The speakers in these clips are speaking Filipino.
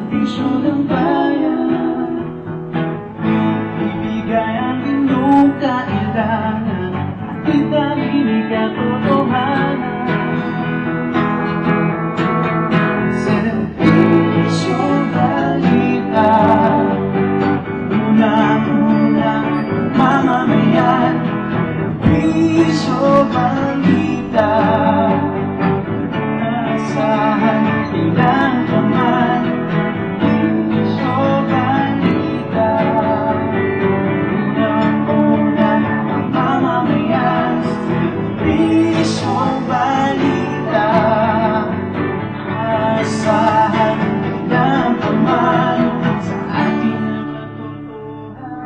serbisyo ng bayan. Ibigay ang inyong kailangan at italinig katotohanan. Serbisyo balita, unang-unang mamamayan. Serbisyo balita, asahan ilang kaman. Serbisyo balita, unang-unang mamamayan. Serbisyo balita, asahan ilang kaman sa ating katotohanan.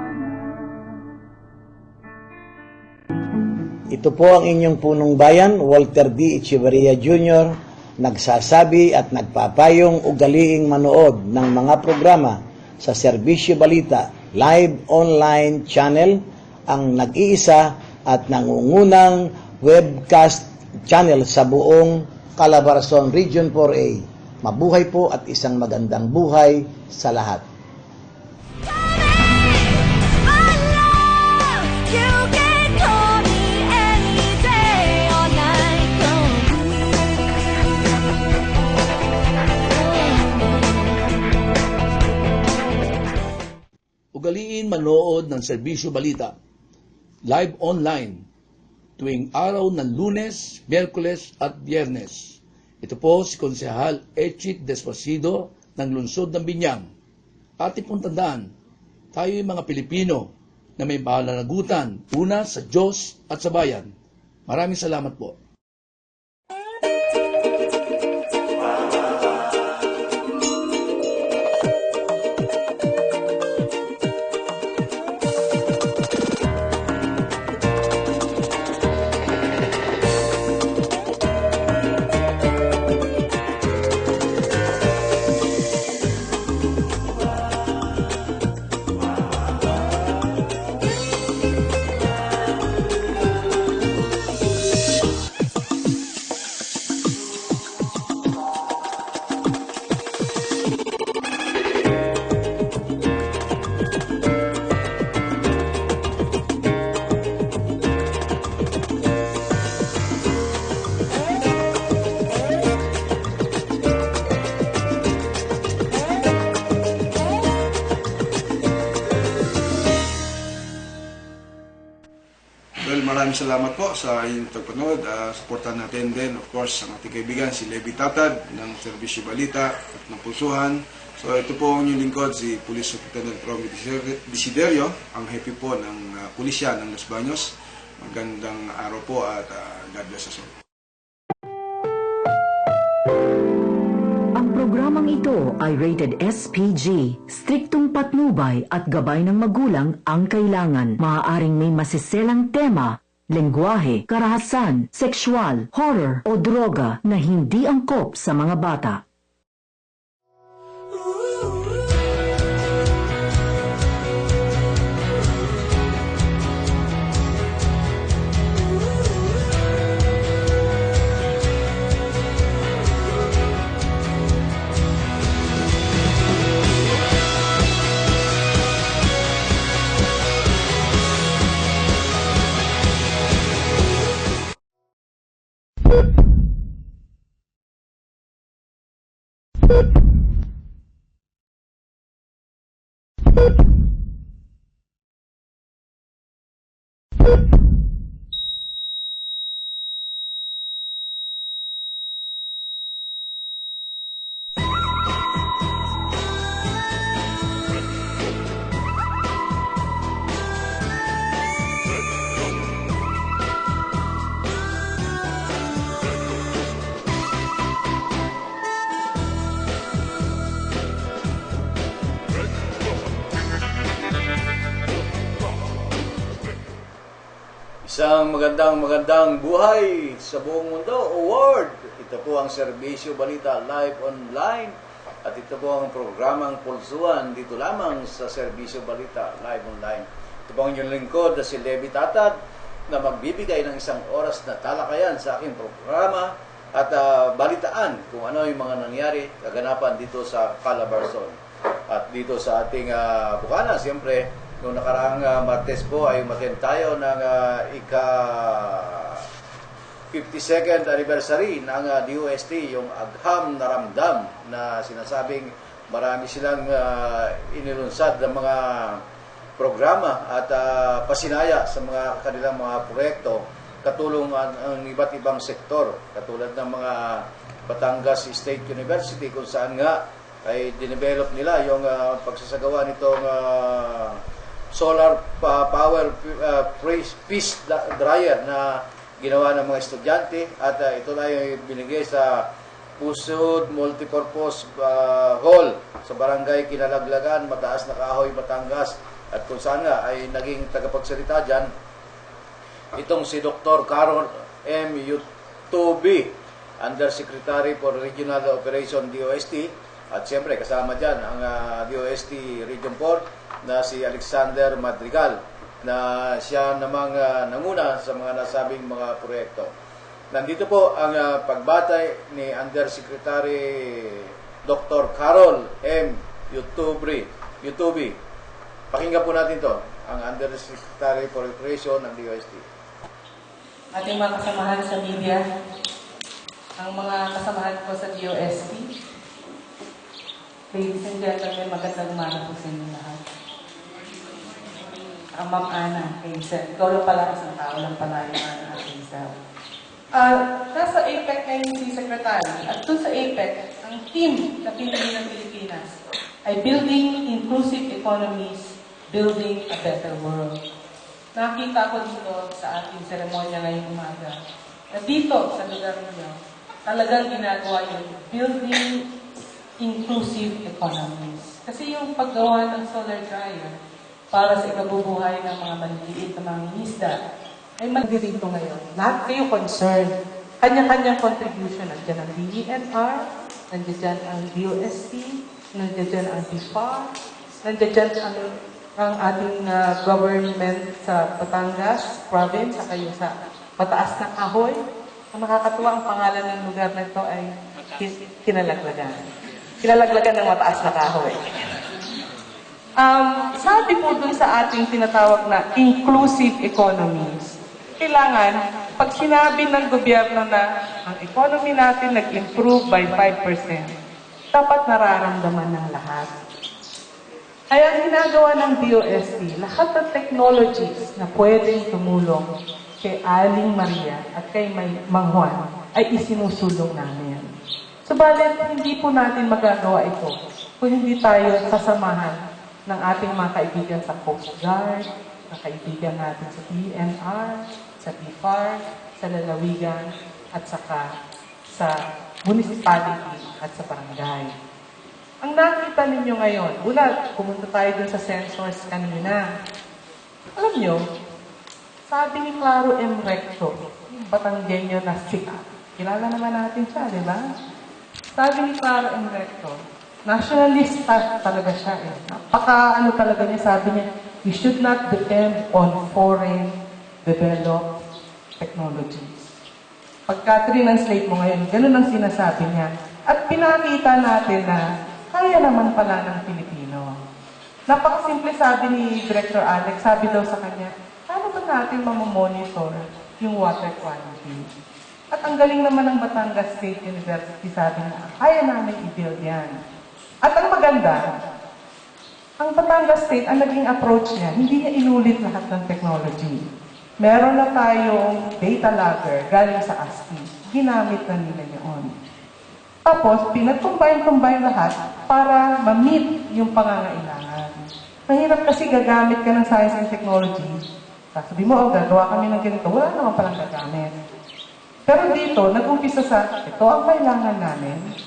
Ito po ang inyong punong bayan, Walter D. Echeverria Jr., nagsasabi at nagpapayong ugaliing manood ng mga programa sa Serbisyo Balita Live Online Channel, ang nag-iisa at nangungunang webcast channel sa buong Calabarzon Region 4A. Mabuhay po at isang magandang buhay sa lahat. Ugaliin manood ng Serbisyo Balita live online tuwing araw ng Lunes, Miyerkules at Biyernes. Ito po si Konsehal Echit Despasido ng Lungsod ng Binyang. Ating pong tandaan, tayo yung mga Pilipino na may pananagutan una sa Diyos at sa bayan. Maraming salamat po. Maraming salamat po sa inyong pagpanood. Supportan natin din, of course, ang ating kaibigan, si Levi Tatad ng Serbisyo Balita at ng Pulsuhan. So ito po ang inyong lingkod, si Police Lieutenant Romy Desiderio, ang happy po ng pulisya ng Los Baños. Magandang araw po at God bless us all. Ang programang ito ay rated SPG. Striktong patnubay at gabay ng magulang ang kailangan. Maaaring may masiselang tema, lengguwahe, karahasan, sexual, horror o droga na hindi angkop sa mga bata. Isang magandang buhay sa buong mundo award. Ito po ang Serbisyo Balita Live Online at ito po ang programang Pulsuhan dito lamang sa Serbisyo Balita Live Online. Ito po ang inyong lingkod na si Levi Tatad na magbibigay ng isang oras na talakayan sa aking programa at balitaan kung ano yung mga nangyari, kaganapan dito sa Calabarzon. At dito sa ating Bukana, siyempre, noong nakaraang Martes po ay umattend tayo ng ika 52nd anniversary ng DOST, yung Agham na Ramdam, na sinasabing marami silang inilunsad ng mga programa at pasinaya sa mga kanilang mga proyekto, katulong ang iba't ibang sektor, katulad ng mga Batangas State University, kung saan nga ay dinevelop nila yung pagsasagawa nitong solar power piece dryer na ginawa ng mga estudyante, at ito na yung binigay sa Pusod Multipurpose Hall sa Barangay Kinalaglagan, Mataas na Kahoy, Batangas, at kung saan nga ay naging tagapagsalita dyan itong si Dr. Carol M. Yutubi, Undersecretary for Regional Operation DOST, at siyempre kasama dyan ang DOST Region 4 na si Alexander Madrigal, na siya namang nanguna sa mga nasabing mga proyekto. Nandito po ang pagbatay ni Undersecretary Dr. Carol M. Yutubi. Pakinggan po natin to, ang Undersecretary for Operation ng DOST. Ating mga kasamahan sa media, ang mga kasamahan ko sa DOST, ladies and gentlemen, magandang umaga po sa inyo lahat. Ang Ma'am Ana, ikaw lang pala isang tao lang pala yung Ana at Hazel. Nasa APEC ngayon si Secretary, at doon sa APEC, ang team na pinili ng Pilipinas ay Building Inclusive Economies, Building a Better World. Nakita ko dito sa ating seremonya ngayong umaga na dito sa lugar ninyo, talagang ginagawa yung Building Inclusive Economies. Kasi yung paggawa ng solar dryer para sa ikabubuhay ng mga maliliit na mga isda ay dito ngayon. Lahat kayo concerned. Kanya-kanyang contribution. Nandiyan ang DENR, nandiyan ang DOST, nandiyan ang BIFAR, nandiyan ang ating government sa Batangas province, sa kayo sa Mataas na Kahoy. Ang nakakatuwa, ang pangalan ng lugar na ito ay Kinalaglagan. Kinalaglagan ng Mataas na Kahoy. Sabi po dun sa ating tinatawag na inclusive economies, kailangan, pag sinabi ng gobyerno na ang economy natin nag-improve by 5%, dapat nararamdaman ng lahat. Kaya ang ginagawa ng DOST, lahat ng technologies na pwedeng tumulong kay Aling Maria at kay Mang Juan ay isinusulong namin. Subalit, hindi po natin magagawa ito kung hindi tayo sasamahan ng ating mga kaibigan sa Coast Guard, ng kaibigan natin sa DNR, sa BIFAR, sa lalawigan, at saka sa municipality at sa barangay. Ang nakita ninyo ngayon, una, pumunta tayo dun sa sensors kanina. Alam nyo, sabi ni Claro M. Recto, yung Batanggenyo na sika, kilala naman natin siya, di ba? Sabi ni Claro M. Recto, nationalista talaga siya eh. Napaka talaga niya, sabi niya, we should not depend on foreign developed technologies. Pagka translate mo ngayon, ganun ang sinasabi niya. At pinakita natin na kaya naman pala ng Pilipino. Napakasimple sabi ni Director Alex, sabi daw sa kanya, paano ba natin mamamonitor yung water quality? At ang galing naman ng Batangas State University, sabi na, kaya namin i-build yan. At ang maganda, ang Batangas State, ang naging approach niya, hindi niya inulit lahat ng technology. Meron na tayong data logger galing sa ASCII. Ginamit na nila yun. Tapos, pinag-combine lahat para ma-meet yung pangangailangan. Mahirap kasi gagamit ka ng science and technology. Sabi mo, gagawa kami ng ganito. Wala naman palang gagamit. Pero dito, nag-umpisa sa, ito ang kailangan namin.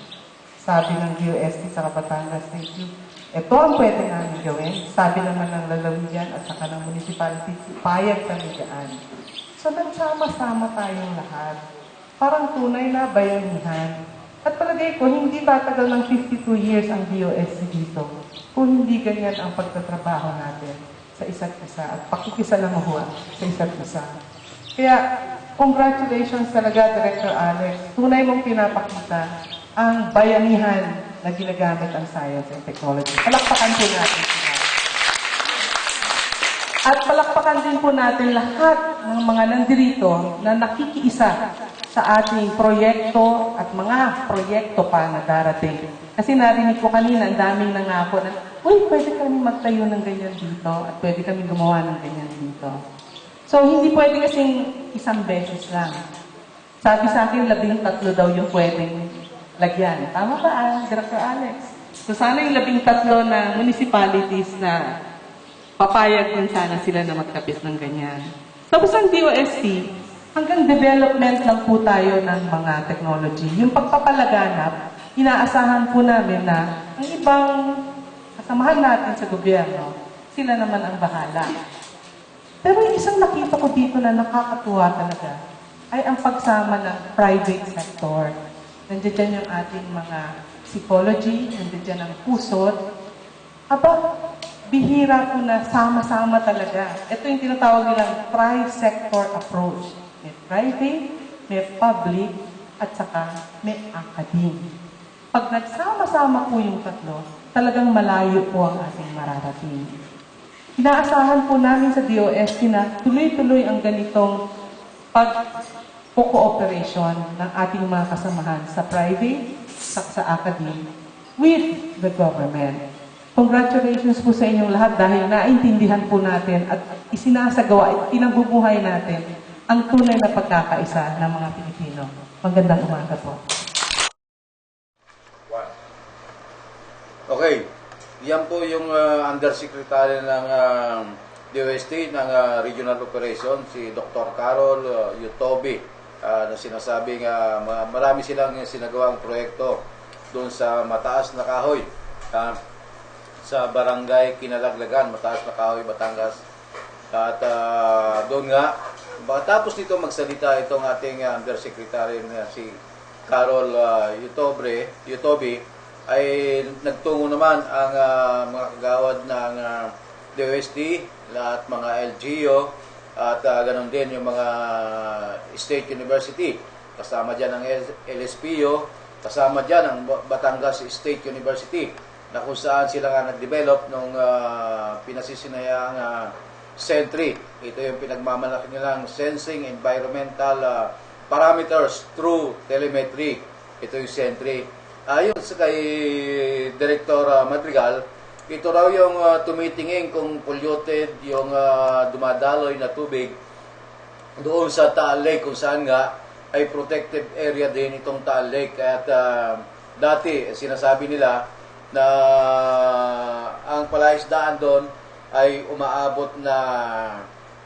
Sabi ng DOST sa Batangas State, ito ang pwede namin gawin. Sabi naman ng lalawigan at saka ng municipality, payag kami dyan. So, nagsama-sama tayong lahat. Parang tunay na bayanihan. At palagay ko, hindi tatagal ng 52 years ang DOST dito kung hindi ganyan ang pagtatrabaho natin sa isa't isa at pakikisalamuha sa isa't isa. Kaya, congratulations talaga, Director Alex. Tunay mong pinapakita ang bayanihan na ginagamit ang science and technology. Palakpakan po natin sila. At palakpakan din po natin lahat ng mga nandirito na nakikiisa sa ating proyekto at mga proyekto pa na darating. Kasi narinig ko kanina, ang daming nangako na, uy, pwede kami magtayo ng ganyan dito at pwede kami gumawa ng ganyan dito. So, hindi pwede kasing isang beses lang. Sabi sa akin, 13 daw yung pwedeng lagyan. Tama ba, Director Alex? So, sana yung 13 na municipalities na papayag din sana sila na magkapit ng ganyan. Tapos ang DOST, hanggang development lang po tayo ng mga technology. Yung pagpapalaganap, inaasahan po namin na ang ibang kasamahan natin sa gobyerno, sila naman ang bahala. Pero yung isang nakita ko dito na nakakatuwa talaga ay ang pagsama ng private sector. Nandiyan dyan yung ating mga psychology, nandiyan dyan ang pusod. Aba, bihira po na sama-sama talaga. Ito yung tinatawag nilang tri-sector approach. May private, may public, at saka may academic. Pag nagsama-sama po yung tatlo, talagang malayo po ang ating mararating. Inaasahan po namin sa DOST na tuloy-tuloy ang ganitong pag-cooperation ng ating mga kasamahan sa private, sa academic, with the government. Congratulations po sa inyong lahat dahil naintindihan po natin at isinasagawa at pinagbubuhay natin ang tunay na pagkakaisa ng mga Pilipino. Magandang umaga po. Okay. Yan po yung undersecretary ng DOST ng Regional Operation, si Dr. Carol Yutobi, na sinasabing marami silang sinagawang proyekto doon sa Mataas na Kahoy, sa Barangay Kinalaglagan, Mataas na Kahoy, Batangas. At doon nga, tapos nito magsalita itong ating undersecretary na si Carol Yutobi, ay nagtungo naman ang mga kagawad ng DOST, lahat mga LGU, at ganon din yung mga State University. Kasama dyan ang LSPO, kasama dyan ang Batangas State University, na kung saan sila nga nag-develop nung pinasisinayaang Sentry. Ito yung pinagmamalaki nilang Sensing Environmental Parameters through Telemetry. Ito yung Sentry. Ayon sa kay Director Madrigal, ito raw yung tumitingin kung polluted yung dumadaloy na tubig doon sa Taal Lake, kung saan nga ay protected area din itong Taal Lake. At dati sinasabi nila na ang palaisdaan doon ay umaabot na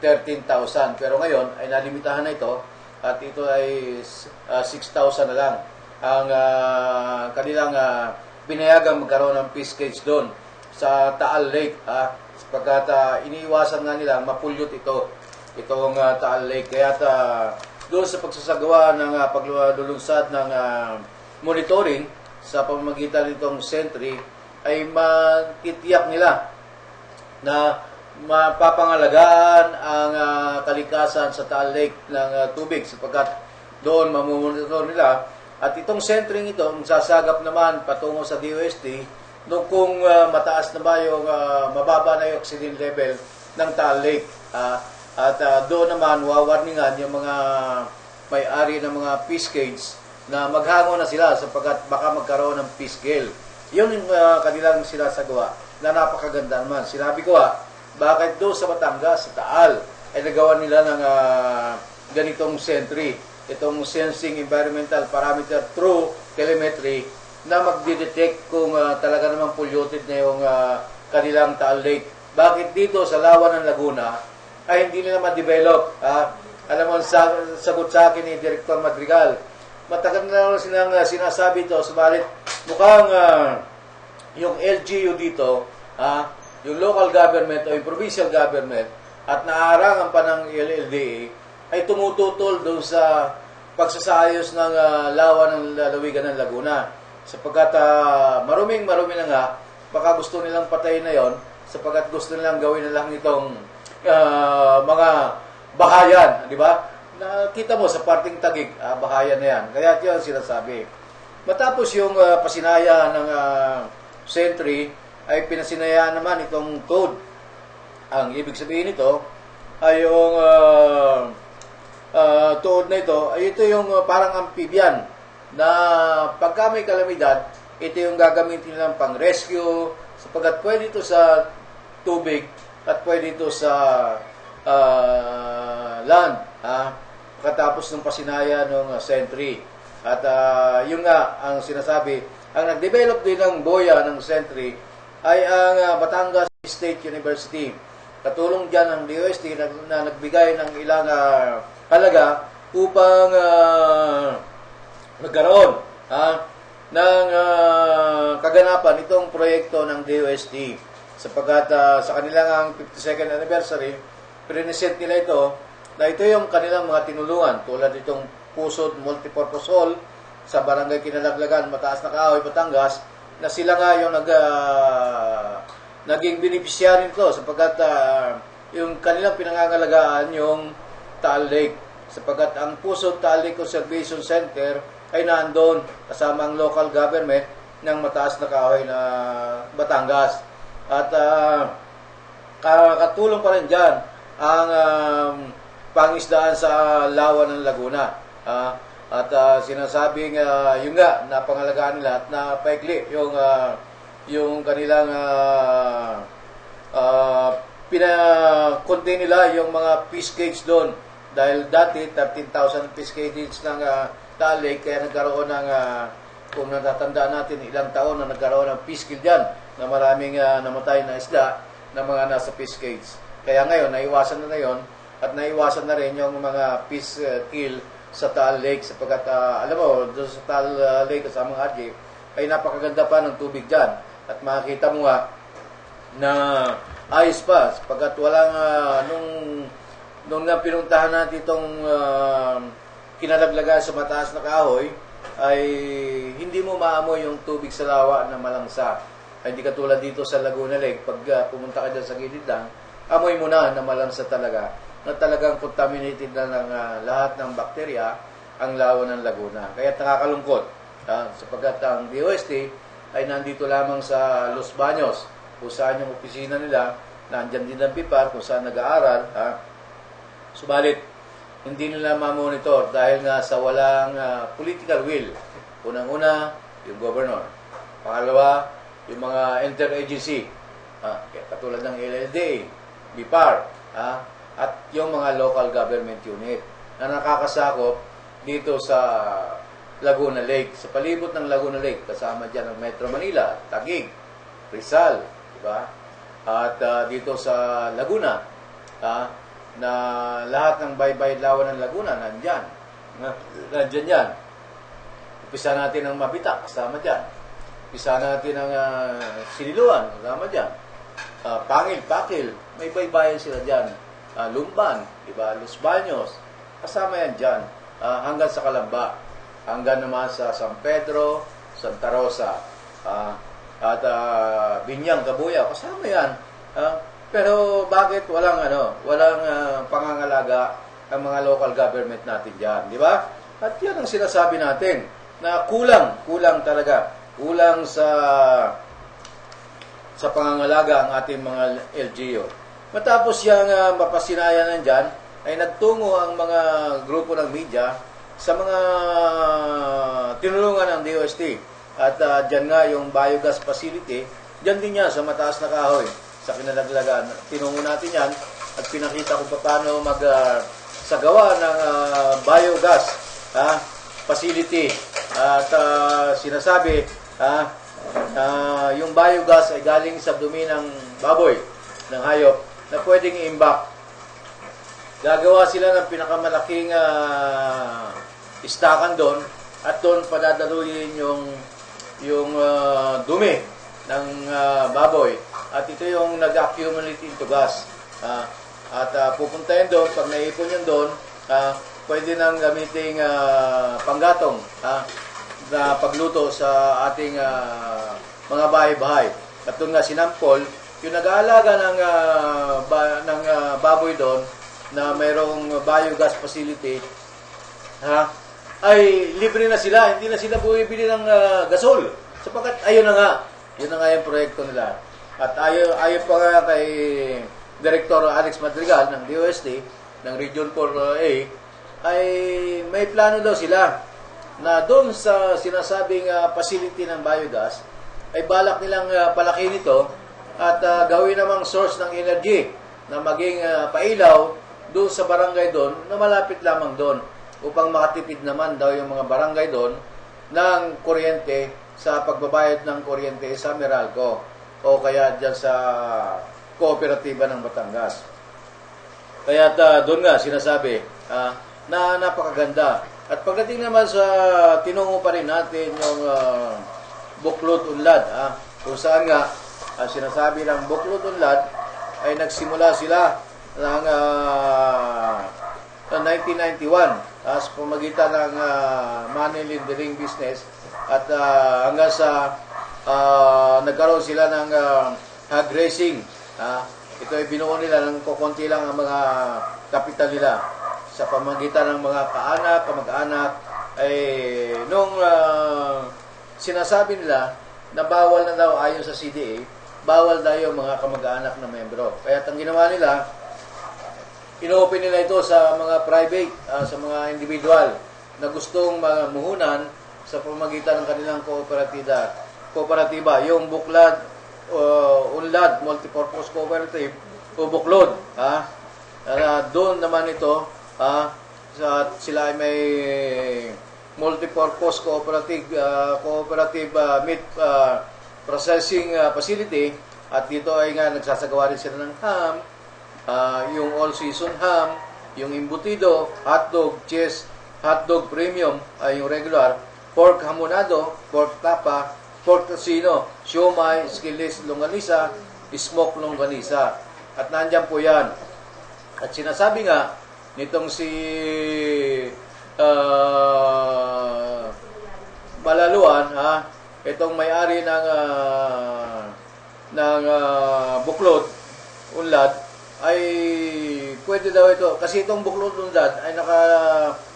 13,000. Pero ngayon ay nalimitahan na ito at ito ay 6,000 na lang ang kanilang pinayagang magkaroon ng fish cage doon sa Taal Lake, sapagkat iniiwasan nga nila mapulyot itong Taal Lake. Kaya doon sa pagsasagawa ng paglulunsad ng monitoring sa pamamagitan nitong Sentry ay matitiyak nila na mapapangalagaan ang kalikasan sa Taal Lake ng tubig, sapagkat doon mamumonitor nila. At itong Sentry ito, ang sasagap naman patungo sa DOST, kung mataas na ba yung mababa na yung oxygen level ng Taal Lake. At doon naman wawarningan yung mga may-ari ng mga fish cage na maghango na sila sapagkat baka magkaroon ng fish kill. Yun yung kanilang sinasagawa na napakaganda naman. Sinabi ko bakit doon sa Batangas, sa Taal, ay nagawa nila ng ganitong Sentry, itong Sensing Environmental Parameter through Telemetry, na magdidetect kung talaga namang polluted na yung kanilang Taal Lake. Bakit dito sa Lawa ng Laguna ay hindi nila ma-develop? Alam mo, sagot sa akin ni Director Madrigal, matagal na lang silang sinasabi ito, subalit mukhang yung LGU dito, yung local government o yung provincial government, at naarangan pa ng LLDA, ay tumututol doon sa pagsasayos ng lawa ng lalawigan ng Laguna. Sapagkat marumi na nga, baka gusto nilang patayin na yon, sapagkat gusto nilang gawin na lang itong mga bahayan, di ba? nakita mo sa parting Taguig, bahayan na yan. Kaya yun sinasabi. Matapos yung pasinaya ng Sentry, ay pinasinaya naman itong code. Ang ibig sabihin nito ay yung tuod na ito, ay ito yung parang amphibian na pagka may kalamidad, ito yung gagamitin nilang pang-rescue sapagkat pwede ito sa tubig at pwede ito sa land. Pagkatapos ng pasinaya ng Sentry. At yun nga ang sinasabi, ang nag-develop din ng boya ng Sentry ay ang Batangas State University. Katulong dyan ang DOST na nagbigay ng ilang halaga upang magkaroon ng kaganapan itong proyekto ng DOST. Sapagkat sa kanilang 52nd anniversary, present nila ito na ito yung kanilang mga tinulungan tulad itong Pusod Multipurpose Hall sa Barangay Kinalaglagan, Mataas na Kahoy, Batangas, na sila nga yung naging beneficiary nito sapagkat yung kanilang pinangangalagaan yung Taal Lake. Sapagkat ang Pusod Taal Lake Conservation Center ay nandoon kasama ang local government ng Mataas na Kahoy na Batangas. At katulong pa rin dyan ang pangisdaan sa lawa ng Laguna. At sinasabing yun nga, napangalagaan nila at napaikli yung kanilang pina-contain nila yung mga fish cage doon. Dahil dati, 13,000 fish cages ng Taal Lake, kaya nagkaroon ng, kung natatandaan natin, ilang taon na nagkaroon ng fish kill dyan, na maraming namatay na isda na mga nasa fish cage. Kaya ngayon, naiwasan na yun, at naiwasan na rin yung mga fish kill sa Taal Lake sapagkat alam mo, doon sa Taal Lake sa mga Haji ay napakaganda pa ng tubig dyan at makikita mo nga na ayos pa sapagkat walang nung pinuntahan natin itong Kinalaglagan sa Mataas na Kahoy ay hindi mo maamoy yung tubig sa lawa na malangsa. Ay, hindi katulad dito sa Laguna Lake, pag pumunta ka dyan sa gilid lang, amoy mo na malangsa talaga, na talagang contaminated na ng lahat ng bakterya ang lawa ng Laguna. Kaya nakakalungkot sapagkat ang DOST ay nandito lamang sa Los Baños, kung saan yung opisina nila, nandyan din ang PIPAR, kung saan nag-aaral. Subalit, hindi nila ma-monitor dahil nga sa walang political will. Unang-una, yung governor. Pangalawa, yung mga interagency, katulad ng LLDA, BIPAR, at yung mga local government unit na nakakasakop dito sa Laguna Lake. Sa palibot ng Laguna Lake, kasama dyan ang Metro Manila, Taguig, Rizal, diba? At dito sa Laguna, na lahat ng baybay lawan ng Laguna, nandyan. Nandyan yan. Umpisa natin ang Mabita, kasama dyan. Umpisa natin ang Siniluan, kasama dyan. Pangil, Pakil, may baybayan sila dyan. Lumban, diba? Los Baños, kasama yan dyan. Hanggang sa Calamba. Hanggang naman sa San Pedro, Santa Rosa, at Binyang, Kabuyaw, kasama yan. Pero bakit walang pangangalaga ang mga local government natin diyan, di ba? At 'yan ang sinasabi natin na kulang talaga. Kulang sa pangangalaga ang ating mga LGU. Matapos yang mapasinayan nandiyan, ay nagtungo ang mga grupo ng media sa mga tinulungan ng DOST. At diyan nga yung biogas facility, diyan din yan sa Mataas na Kahoy, sa Kinalaglagan. Tinungo natin yan at pinakita kung paano magsagawa ng biogas facility. At sinasabi, yung biogas ay galing sa dumi ng baboy, ng hayop, na pwedeng i-imbak. Gagawa sila ng pinakamalaking istakan doon at doon padadaluyin yung dumi ng baboy. At ito yung nag-accumulate into gas. At pupuntahin doon, pag naipon yun doon, pwede nang gamitin panggatong na pagluto sa ating mga bahay-bahay. At doon nga sinampol, yung nag-aalaga ng baboy doon na mayroong biogas facility, ay libre na sila, hindi na sila bumibili ng gasol. Sapagkat ayun na nga yung proyekto nila. At ayon pa nga kay Director Alex Madrigal ng DOST, ng Region 4A, ay may plano daw sila na doon sa sinasabing facility ng biogas, ay balak nilang palakihin ito at gawin namang source ng energy na maging pailaw doon sa barangay doon na malapit lamang doon upang makatipid naman daw yung mga barangay doon ng kuryente sa pagbabayad ng kuryente sa Meralco o kaya dyan sa kooperatiba ng Batangas. Kaya doon nga sinasabi na napakaganda. At pagdating naman sa tinungo pa rin natin yung Buklod Unlad, kung saan nga sinasabi ng Buklod Unlad ay nagsimula sila ng 1991 sa pamagitan ng money laundering business at hanggang sa nagkaroon sila ng hog racing. Ito ay binuo nila ng kukunti lang ang mga kapital nila sa pamagitan ng mga kaanak, kamag-anak ay nung sinasabi nila na bawal na daw ayon sa CDA, bawal daw yung mga kamag-anak na membro. Kaya ang ginawa nila, ino-open nila ito sa mga private, sa mga individual na gustong mamuhunan sa pamagitan ng kanilang kooperatiba. Yung Buklod Unlad Multipurpose Cooperative o Buklod. Doon naman ito, sila ay may multipurpose cooperative meat processing facility at dito ay nga nagsasagawa rin sila ng ham, yung all-season ham, yung embutido, hotdog, cheese, hotdog premium, yung regular, pork hamonado, pork tapa, pork casino, siomay, skillet, longganisa, smoke longganisa. At nandyan po yan. At sinasabi nga, nitong si Malaluan, itong may-ari ng Buklod Unlad, ay pwede daw ito. Kasi itong Buklod Unlad ay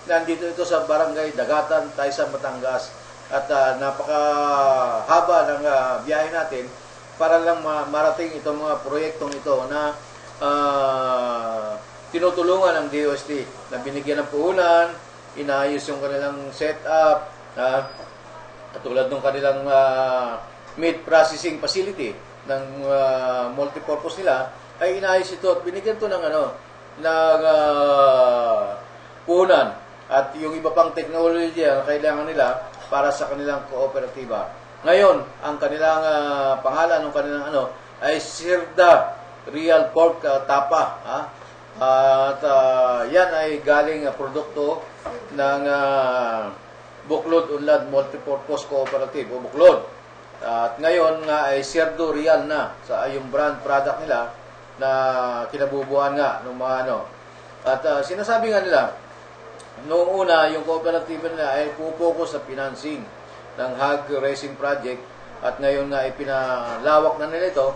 nandito ito sa Barangay Dagatan, Taysan, Batangas. At napakahaba ng biyahe natin para lang marating itong mga proyektong ito na tinutulungan ng DOST na binigyan ng puhunan, inayos yung kanilang setup, katulad ng kanilang meat processing facility ng multipurpose nila, ay inayos ito at binigyan ito ng puhunan at yung iba pang technology na kailangan nila para sa kanilang kooperatiba. Ngayon, ang kanilang pangalan ng kanilang ay Sirda Real Pork Tapa. At yan ay galing produkto ng Buklod Unlad Multipurpose Cooperative o Buklod. At ngayon nga ay Sirdo Real na sa yung brand product nila na kinabubuhan nga ng mga At sinasabi nga nila, noong una, yung cooperative nila ay pupokus sa financing ng hog racing project at ngayon nga ay pinalawak na nila ito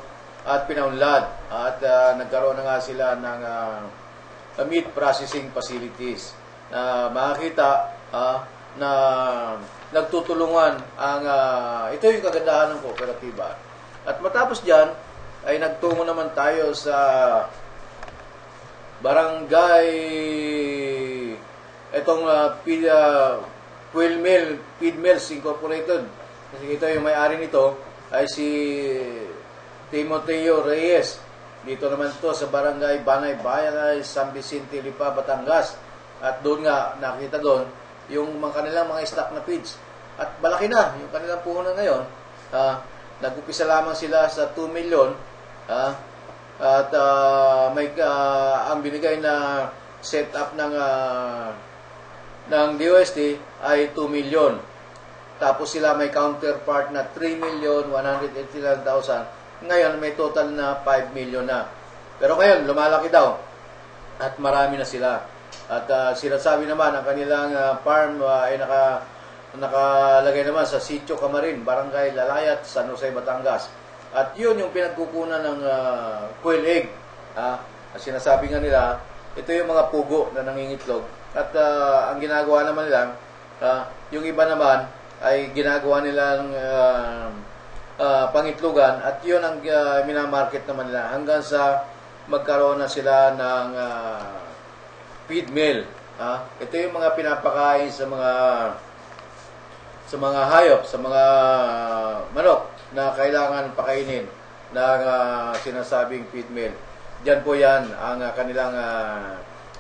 at pinaunlad at nagkaroon na nga sila ng meat processing facilities na makikita na nagtutulungan ang ito yung kagandahan ng kooperatiba. At matapos dyan ay nagtungo naman tayo sa barangay itong Feed Mills Incorporated. Kasi ito yung may-ari nito ay si Timoteo Reyes. Dito naman ito sa barangay Banay Bayan, San Vicente, Lipa, Batangas. At doon nga, nakita doon, yung kanilang mga stock na feeds. At malaki na, yung kanilang puhunan ngayon. Nag-upisa lamang sila sa 2 million. At ang binigay na setup ng DOST ay 2 million. Tapos sila may counterpart na 3,189,000. Ngayon may total na 5 million na. Pero ngayon lumalaki daw at marami na sila. At sinasabi naman ang kanilang farm ay nakalagay naman sa Sitio Camarin, Barangay Lalayat, San Jose, Batangas. At yun yung pinagkukunan ng quail egg. Sinasabi nga nila ito yung mga pugo na nangingitlog. At ang ginagawa naman nila, yung iba naman ay ginagawa nilang pangitlugan at yun ang minamarket naman nila hanggang sa magkaroon na sila ng feed mill. Ito yung mga pinapakain sa mga hayop, sa mga manok na kailangan pakainin ng sinasabing feed mill. Diyan po yan, ang kanilang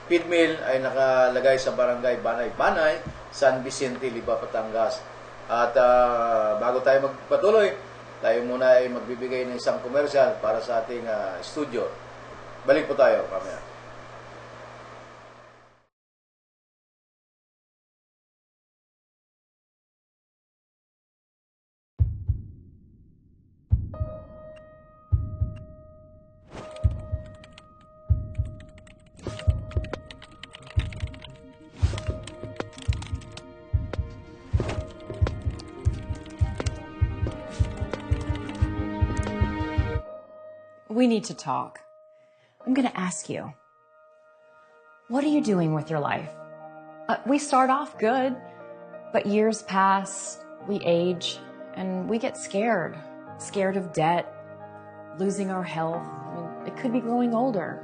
feed mill ay nakalagay sa barangay Banay-Banay, San Vicente, Liba, Batangas. At bago tayo magpatuloy, tayo muna ay magbibigay ng isang commercial para sa ating studio. Balik po tayo mamaya. We need to talk. I'm going to ask you, what are you doing with your life? We start off good, but years pass, we age, and we get scared. Scared of debt, losing our health. I mean, it could be growing older.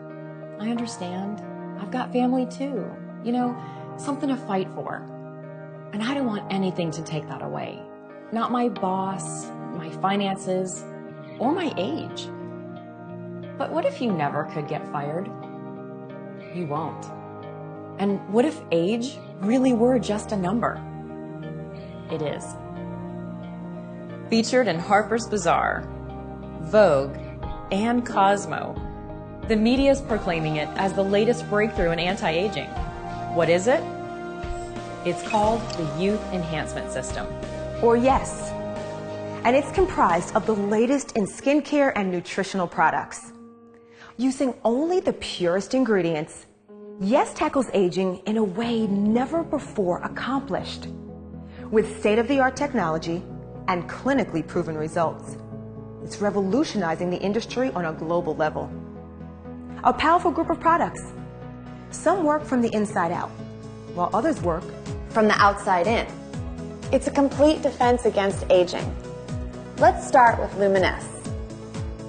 I understand. I've got family too. You know, something to fight for. And I don't want anything to take that away. Not my boss, my finances, or my age. But what if you never could get fired? You won't. And what if age really were just a number? It is. Featured in Harper's Bazaar, Vogue, and Cosmo, the media is proclaiming it as the latest breakthrough in anti-aging. What is it? It's called the Youth Enhancement System. Or YES. And it's comprised of the latest in skincare and nutritional products. Using only the purest ingredients, YES tackles aging in a way never before accomplished. With state-of-the-art technology and clinically proven results, it's revolutionizing the industry on a global level. A powerful group of products. Some work from the inside out, while others work from the outside in. It's a complete defense against aging. Let's start with Luminesse.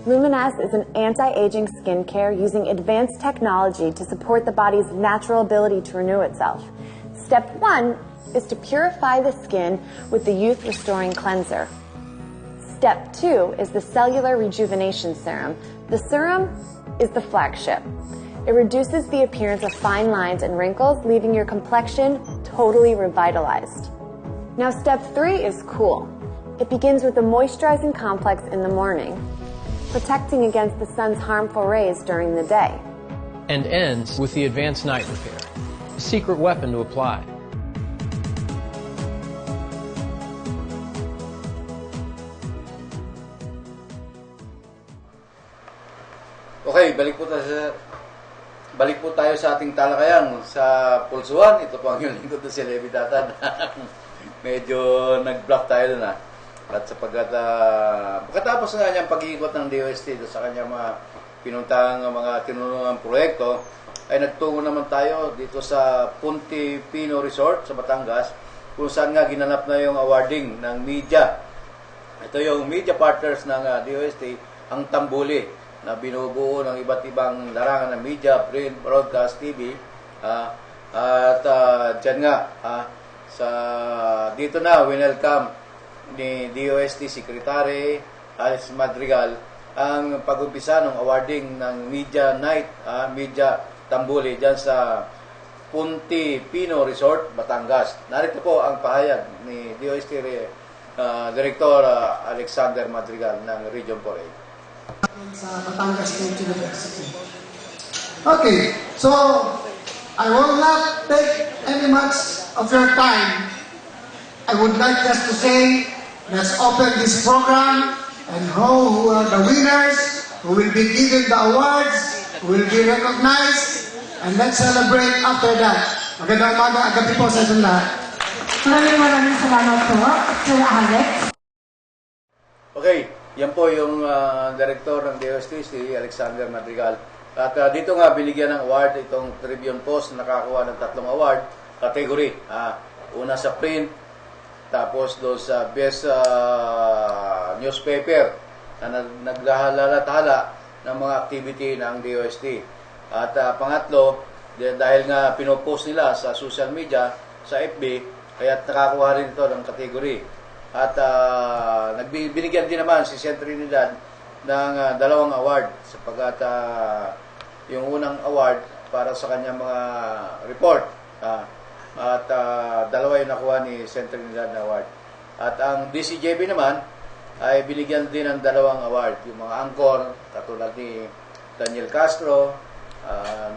Luminesse is an anti-aging skincare using advanced technology to support the body's natural ability to renew itself. Step 1 is to purify the skin with the Youth Restoring Cleanser. Step 2 is the Cellular Rejuvenation Serum. The serum is the flagship. It reduces the appearance of fine lines and wrinkles, leaving your complexion totally revitalized. Now, step 3 is cool. It begins with the moisturizing complex in the morning, protecting against the sun's harmful rays during the day. And ends with the advanced night repair, a secret weapon to apply. Okay, balik po tayo sa ating talakayan sa Pulsuan. Ito po ang yung lingkod na si Levi Tatad. Medyo nag-block tayo dun At sapagkat pagkatapos nga niyang pag-iikot ng DOST sa kanyang mga pinuntang mga tinulungang proyekto, ay nagtungo naman tayo dito sa Punti Pino Resort sa Batangas, kung saan nga ginanap na yung awarding ng media. Ito yung media partners ng DOST, ang Tambuli, na binubuo ng iba't ibang larangan ng media, print, broadcast, TV. At dyan nga, dito na, winelcome ni DOST Secretary Alice Madrigal ang pag-umpisa ng awarding ng Media Night, Media Tambuli dyan sa Punti Pino Resort, Batangas. Narito po ang pahayag ni DOST Director Alexander Madrigal ng Region 4A. Sa Batangas State University. Okay, so I will not take any much of your time. I would like just to say, let's open this program and who are the winners, who will be given the awards, who will be recognized, and let's celebrate after that. Magandang umaga, agabi po sa inyong lahat. Maraming salamat po, Sir Alex. Okay, yan po yung director ng DOST, si Alexander Madrigal. At dito nga binigyan ng award itong Tribune Post na nakakuha ng 3 award category. Una sa print, tapos doon sa best newspaper na naglalathala ng mga activity ng DOST. At pangatlo, dahil nga pinopost nila sa social media, sa FB, kaya nakakuha rin ito ng category. At binigyan din naman si Sen. Trinidad ng 2 award sapagkat yung unang award para sa kanyang mga report. At 2 yung nakuha ni Sen. Trinidad na award. At ang DCJB naman ay binigyan din ng 2 award. Yung mga anchor, katulad ni Daniel Castro,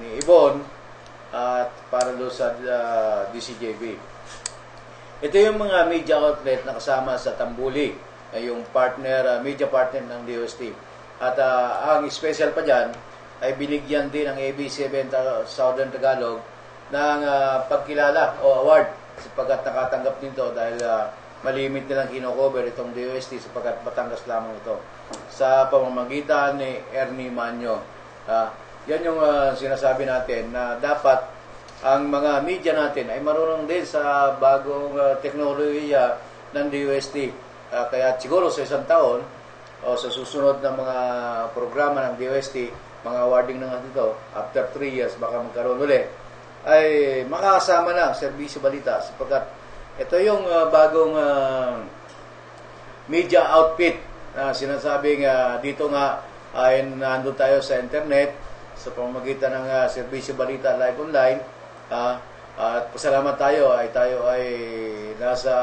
ni Ibon, at para doon sa DCJB. Ito yung mga media outlet na kasama sa Tambuli, yung partner, media partner ng DOST. At ang special pa dyan, ay binigyan din ng AB7 Southern Tagalog ng pagkilala o award sapagkat nakatanggap din ito dahil malimit nilang kino-cover itong DOST sapagkat Batangas lamang ito sa pamamagitan ni Ernie Manyo. Yan yung sinasabi natin na dapat ang mga media natin ay marunong din sa bagong teknolohiya ng DOST. Kaya siguro sa isang taon o sa susunod na mga programa ng DOST, mga awarding na nga dito, after 3 years baka magkaroon ulit, ay makakasama na ang serbisyo balita sapagkat ito yung bagong media outfit na sinasabing dito nga ay nandun tayo sa internet sa pamamagitan ng serbisyo balita live online. At pasalamat tayo ay nasa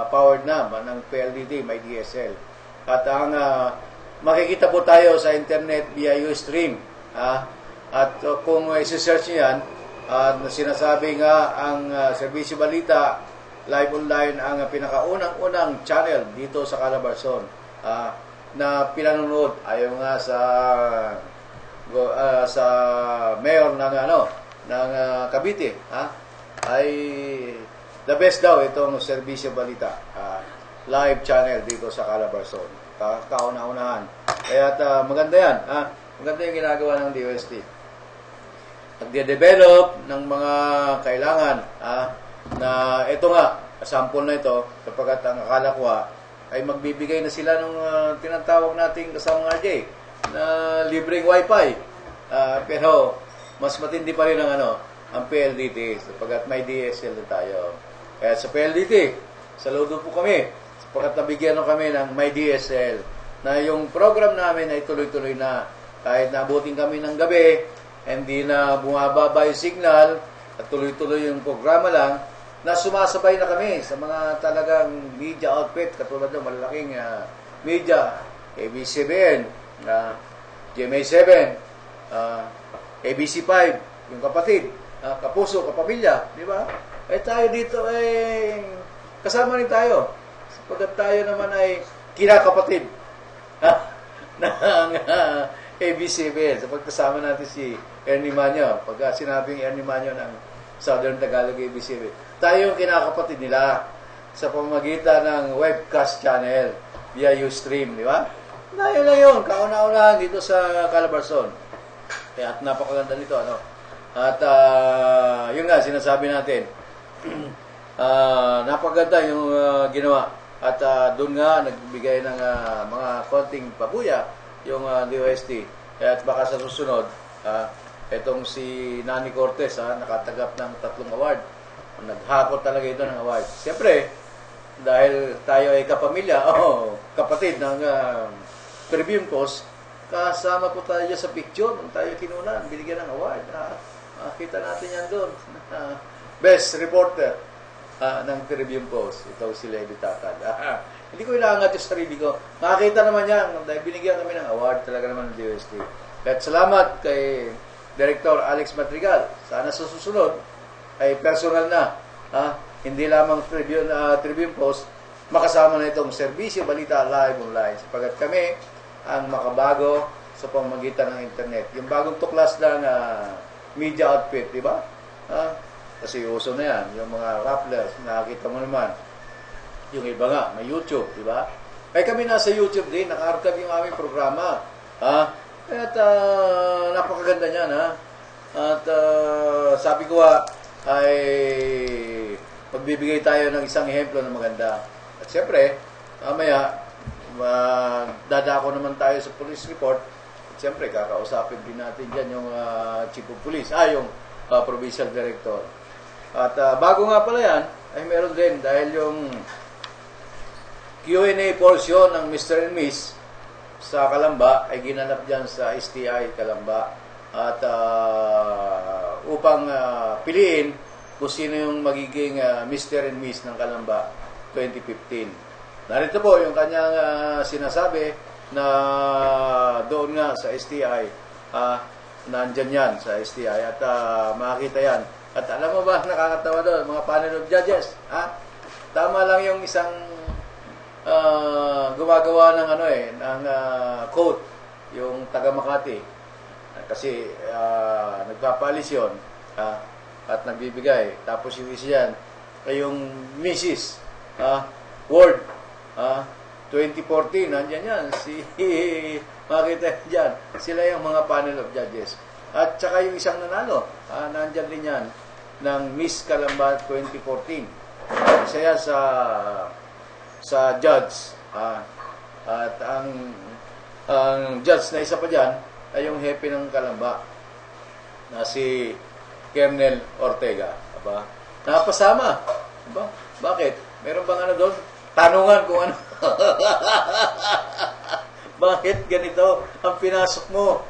powered na ng PLDT, may DSL. At ang makikita po tayo sa internet via Ustream. At kung isi-search nyo yan, sinasabi nga ang serbisyo balita live online ang pinakaunang-unang channel dito sa Calabarzon na pinanonood ayon nga sa mayor ng Cavite, ay the best daw itong serbisyo balita live channel dito sa Calabarzon. Kauna-unahan. Kaya maganda yan. Maganda yung ginagawa ng DOST. Nagde-develop ng mga kailangan na ito nga, sample na ito, kapag ang akala ko ay magbibigay na sila ng tinatawag nating kasamang RJ na libreng wifi. Pero mas matindi pa rin ang PLDT sapagkat may DSL na tayo. Kaya sa PLDT, saludo po kami sapagkat nabigyan kami ng may DSL na yung program namin ay tuloy-tuloy na. Kahit naabutin kami ng gabi, hindi na bumababa yung signal at tuloy-tuloy yung programa lang, na sumasabay na kami sa mga talagang media outfit katulad ng malalaking media, AB7, GMA7, ABC5, yung kapatid, kapuso, kapamilya, di ba? Tayo dito kasama rin tayo. Sapagkat tayo naman ay kinakapatid ng AB7. Sapagkat kasama natin si Ernie Manyo. Pagka sinabing Ernie Manyo ng Southern Tagalog AB7, tayo yung kinakapatid nila sa pamamagitan ng webcast channel via Ustream, di ba? Tayo na yun, kauna-unahan dito sa Calabarzon. Kaya at napakaganda nito, At yun nga, sinasabi natin, napaganda yung ginawa. At doon nga, nagbigay ng mga konting pabuya yung DOST. At baka sa susunod, etong si Nani Cortez, nakatagap ng 3 award. Naghakot talaga ito ng award. Siyempre, dahil tayo ay kapamilya, kapatid ng Tribune Post, kasama po tayo sa picture nung tayo kinunan, binigyan ng award. Kita natin yan doon. Best reporter ng Tribune Post. Ito si Levi Tatad. Hindi ko inaangat yung sarili ko. Makakita naman yan dahil binigyan kami ng award talaga naman ng DOST. At salamat kay Director Alex Madrigal. Sana sa susunod ay personal na. Hindi lamang Tribune Post, makasama na itong serbisyo balita live online. Sapagat kami ang makabago sa pamamagitan ng internet. Yung bagong tuklas ng media outfit, di ba? Kasi uso na yan. Yung mga Rapplers, nakakita mo naman. Yung iba nga, may YouTube, di ba? Kaya kami nasa YouTube din, naka-archive yung aming programa. At napakaganda niyan, ha? At sabi ko ay magbibigay tayo ng isang ehemplo na maganda. At siyempre, mamaya, dadako naman tayo sa police report. At siyempre, kakausapin din natin dyan yung chief of police, yung provincial director. At bago nga pala yan, ay meron din dahil yung Q&A portion ng Mr. and Miss sa Calamba ay ginanap dyan sa STI Calamba. At upang piliin kung sino yung magiging Mr. and Miss ng Calamba 2015. Narito po yung kanyang sinasabi na doon nga sa STI, nandyan yan sa STI at makikita yan. At alam mo ba, nakakatawa doon, mga panel of judges, tama lang yung isang gumagawa ng ng quote, yung taga Makati. Kasi nagpapalis yun at nagbibigay. Tapos yung isa yan ay yung Mrs. Ward 2014, nandyan yan. Makita dyan. Sila yung mga panel of judges. At saka yung isang nanalo, nandyan din yan, ng Miss Calamba 2014. Isa yan sa judge. At ang judge na isa pa dyan ay yung hepe ng Calamba na si Colonel Ortega. Aba? Napasama. Aba? Bakit? Meron bang doon? Tanungan kung ano. Bakit ganito ang pinasok mo?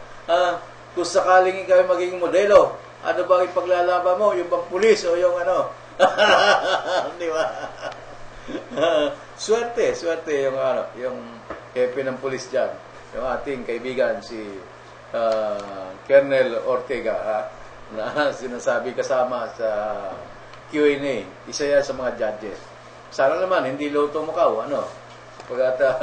Kung sakaling ikaw magiging modelo, ano bang ipaglalaban mo? Yung bang pulis o yung ano? Di ba? Swerte yung hepe ng pulis dyan. Yung ating kaibigan si Colonel Ortega na sinasabi kasama sa Q&A. Isa yan sa mga judges. Sana naman, hindi loto mo pagkata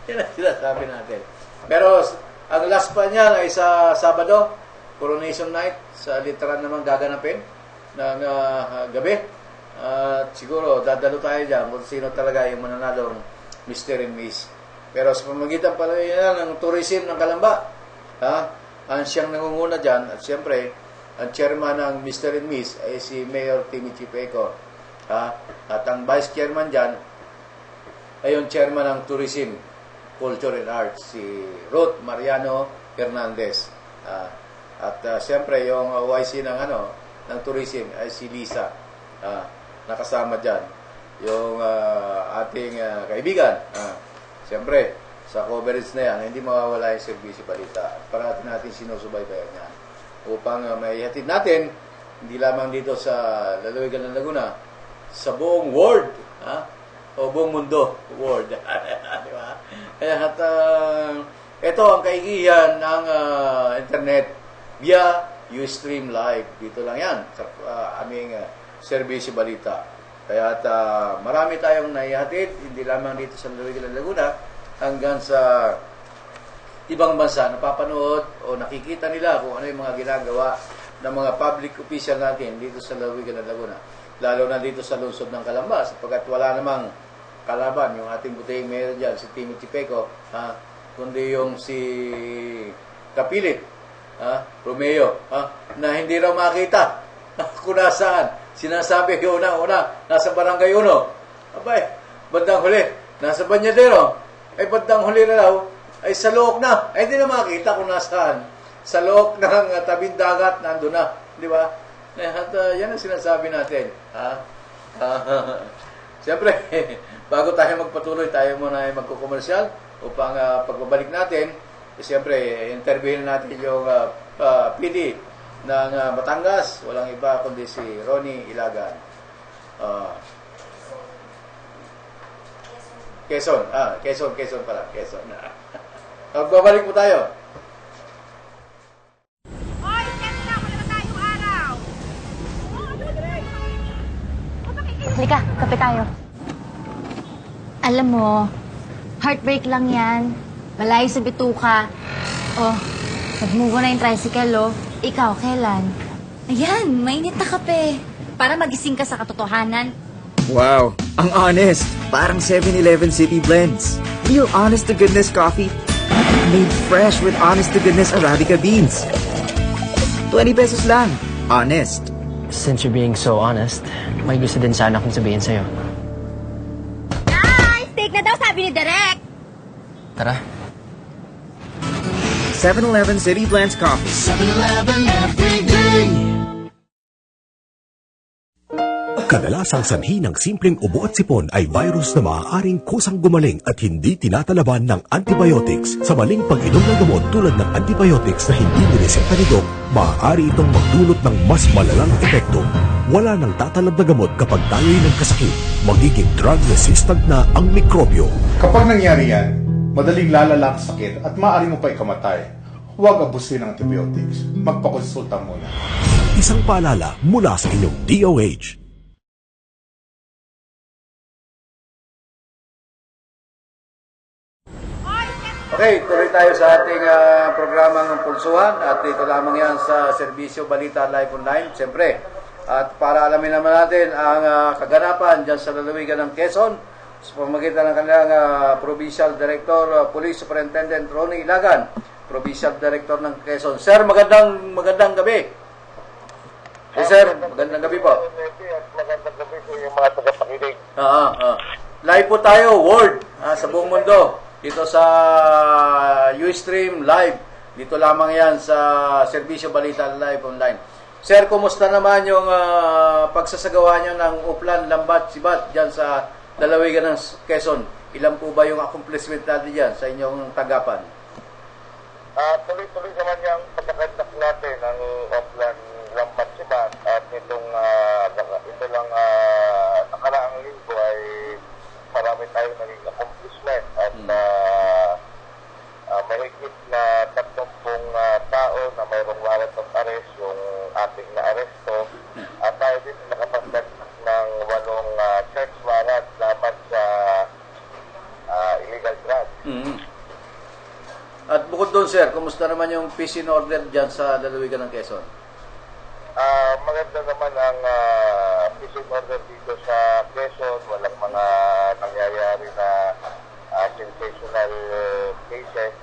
yan ang sinasabi natin. Pero ang last pa niya ay sa Sabado, Coronation Night, sa literal naman gaganapin ng gabi. At siguro, dadalo tayo dyan kung sino talaga yung mananalong Mr. and Miss. Pero sa pamagitan pala yan ng tourism ng Calamba, ang siyang nangunguna dyan, at siyempre, ang chairman ng Mr. and Miss ay si Mayor Timmy Chipeco. At ang vice chairman dyan ay yung chairman ng Tourism, Culture and Arts, si Ruth Mariano Hernandez. At siyempre, yung YC ng Tourism ay si Lisa. Nakasama dyan. Yung ating kaibigan. Siyempre, sa coverage na yan, hindi mawawala yung serbisyo balita. Parati natin sinusubaybayan yan. Upang maihatid natin, hindi lamang dito sa lalawigan ng Laguna, sa buong world, o buong mundo, world. Di ba? At ito ang kaigihan ng internet via Ustream Live. Dito lang yan, sa aming serbisyo balita. Kaya marami tayong naihatid, hindi lamang dito sa lalawigan ng Laguna, hanggang sa ibang bansa napapanood o nakikita nila kung ano yung mga ginagawa ng mga public official natin dito sa lalawigan ng Laguna. Lalo na dito sa lungsod ng Calamba, sapagkat wala namang kalaban yung ating butihing mayor dyan, si Timmy Chipeco, kundi yung si Kapilit, Romeo, na hindi raw makita kung nasaan. Sinasabi ko una, nasa Barangay 1. Abay, bandang huli, nasa Banyadero. Ay, bandang huli na raw, ay sa look na. Ay, hindi na makita kung nasaan. Sa look ng tabing dagat, nandun na. Di ba? At yan ang sinasabi natin. Siyempre, bago tayo magpatuloy, tayo muna ay magkukomersyal upang pagbabalik natin, siyempre, interviewin natin yung PD ng Batangas. Walang iba kundi si Ronnie Ilagan. Quezon pala. Quezon. Magbabalik po tayo. Halika, kape tayo. Alam mo, heartbreak lang yan. Malayo sa bituka. Oh, nag-move na yung tricycle, oh. Ikaw, kailan? Ayan, mainit na kape. Para magising ka sa katotohanan. Wow, ang honest. Parang 7-Eleven City Blends. Real honest-to-goodness coffee. Made fresh with honest-to-goodness Arabica beans. 20 pesos lang. Honest. Since you're being so honest, may gusto din sana akong sabihin sa'yo. Guys, steak na daw sabi ni Derek. Tara. 7-Eleven City Blends Coffee. 7-Eleven every day. Kadalasang sanhi ng simpleng ubo at sipon ay virus na maaaring kusang gumaling at hindi tinatalaban ng antibiotics. Sa maling pag-inom ng gamot tulad ng antibiotics na hindi nireseta ni Doc, maaari itong magdulot ng mas malalang epekto. Wala nang tatalab na gamot kapag tayo'y nagkasakit. Magiging drug-resistant na ang mikrobyo. Kapag nangyari yan, madaling lalala ang sakit at maaari mo pa ikamatay. Huwag abusin ng antibiotics. Magpakonsulta muna. Isang paalala mula sa inyong DOH. Okay, tuloy tayo sa ating programang Pulsuhan at dito lamang yan sa Serbisyo Balita Live Online, siyempre. At para alamin naman natin ang kaganapan dyan sa lalawigan ng Quezon sa pamamagitan ng kanilang Provincial Director, Police Superintendent Ronnie Ilagan, Provincial Director ng Quezon. Sir, magandang gabi. Hey, sir, magandang gabi po. Magandang gabi po yung mga tagapakinig. Live po tayo, world, sa buong mundo. Dito sa Ustream Live. Dito lamang yan sa Serbisyo Balita Live Online. Sir, kumusta naman yung pagsasagawa nyo ng Uplan, Lambat, Sibat dyan sa lalawigan ng Quezon? Ilan po ba yung accomplishment natin dyan sa inyong tanggapan? Tuloy-tuloy naman yung pagkakandak natin ng Uplan, Lambat, Sibat at ito lang nakaraang linggo ay marami tayong naging accomplishment at mahigit na 30 tao na mayroong warrant of arrest yung ating na-aresto at tayo din nakapagdag ng 8 search warrant laban sa illegal drugs. At bukod doon, sir, kumusta naman yung peace in order dyan sa lalawigan ng Quezon? Maganda naman ang peace in order dito sa Quezon. Walang mga nangyayari na sensational cases.